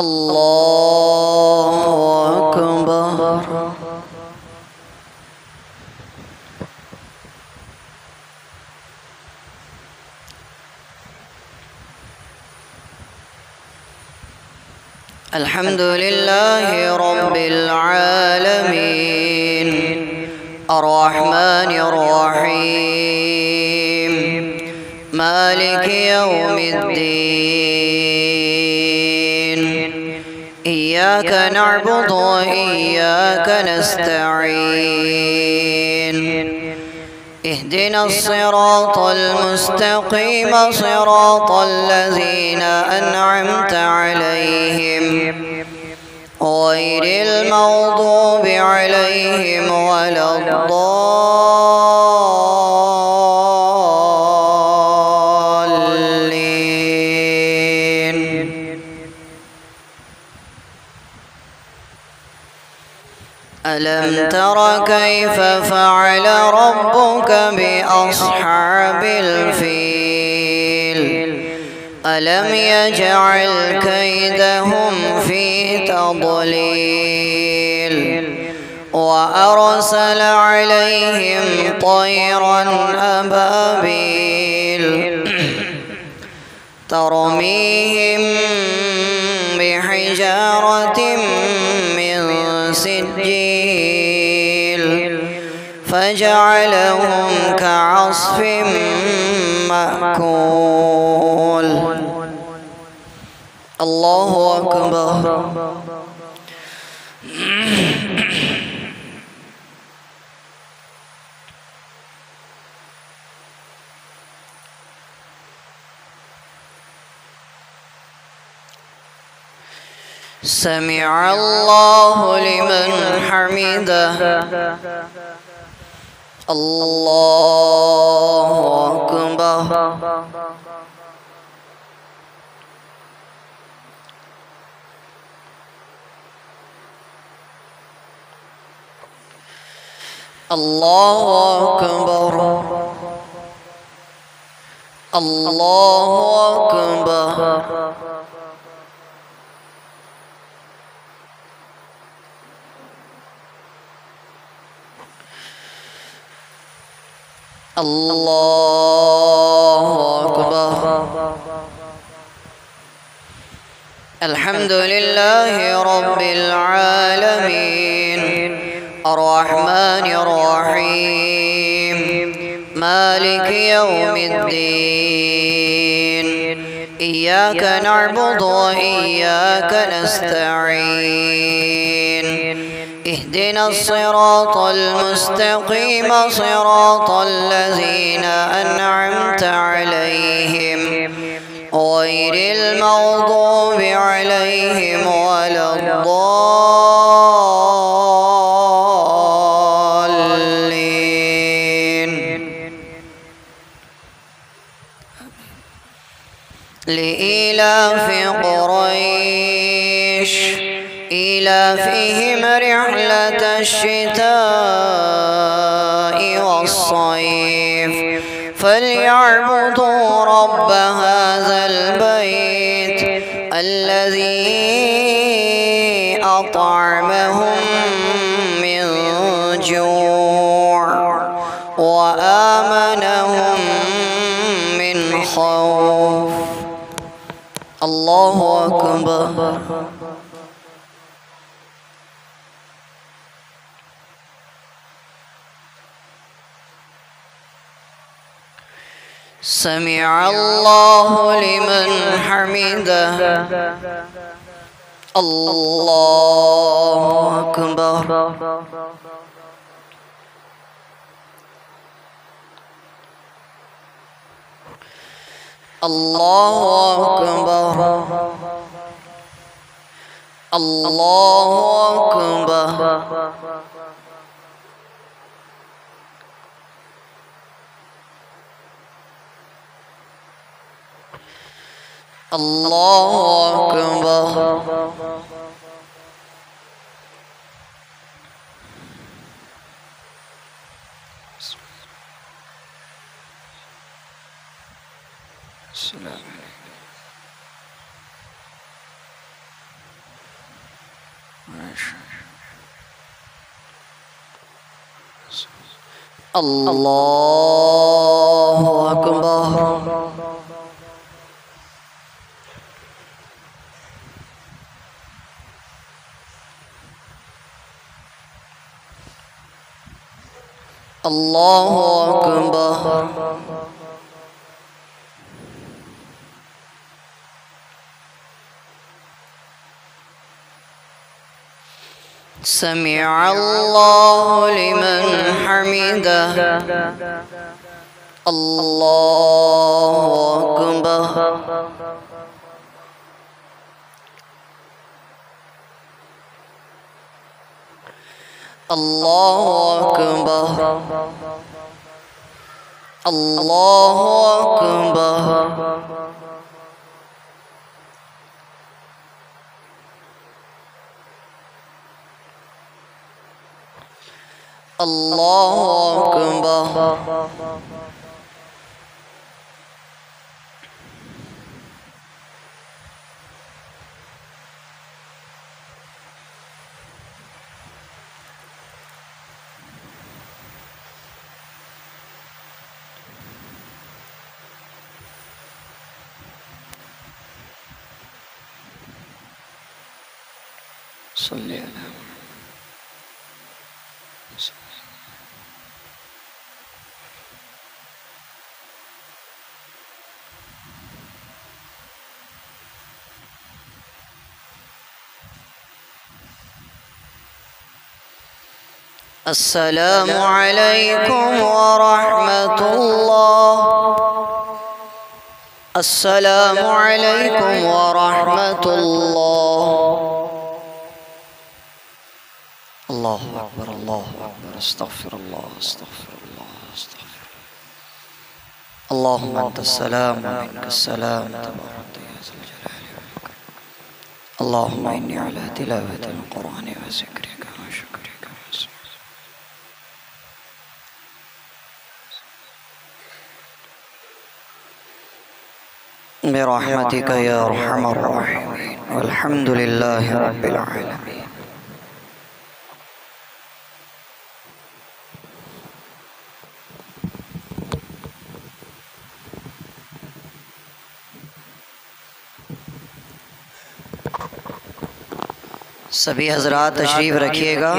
الله أكبر. الحمد لله رب العالمين الرحمن الرحيم مالك يوم الدين إياك نعبد وإياك نستعين اهدنا الصراط المستقيم صراط الذين أنعمت عليهم غير المغضوب عليهم ولا الضالين. ألم تر كيف فعل ربك بأصحاب الفيل ألم يجعل كيدهم في تضليل وأرسل عليهم طيرا أبابيل ترميهم بحجارة من سجيل فجعلهم كعصف مأكول. الله أكبر. سمع الله لمن حمده. الله أكبر. الله أكبر. الله أكبر. الله أكبر. الحمد لله رب العالمين الرحمن الرحيم مالك يوم الدين إياك نعبد وإياك نستعين اهدنا الصراط المستقيم صراط الذين أنعمت عليهم غير المغضوب عليهم ولا الضالين. لإيلاف قريش إيلافهم رحلة الشتاء والصيف فليعبدوا رب هذا البيت الذي أطعمهم من جوع وآمنهم من خوف. الله أكبر. سمع الله لمن حمده. الله أكبر. الله أكبر. الله أكبر. الله أكبر. السلام عليكم. अल्लाहु अकबर। अल्लाहु अकबर। समिअ अल्लाहु लिमन हमिदह। अल्लाहु अकबर। अल्लाहु अकबर। अल्लाहु अकबर। अल्लाहु अकबर। सल्ली अला अस्सलामु अलैकुम व रहमतुल्लाह। अस्सलामु अलैकुम व रहमतुल्लाह। अल्लाहु अकबर। अल्लाहु अकबर। अस्तगफिरुल्लाह अस्तगफिरुल्लाह अस्तगफिरुल्लाह। अल्लाहुम्मा अंतस्सलाम व मिनकस्सलाम तबारकत या ज़ल जलाली वल इकराम। अल्लाहुम्मा इन्नी अला तिलावतिल क़ुरआनि व ज़िक्रिका व शुक्रिका बिरहमतिका या अरहमर राहिमीन। वल्हम्दुलिल्लाहि रब्बिल आलमीन। सभी हजरात तशरीफ़ रखिएगा।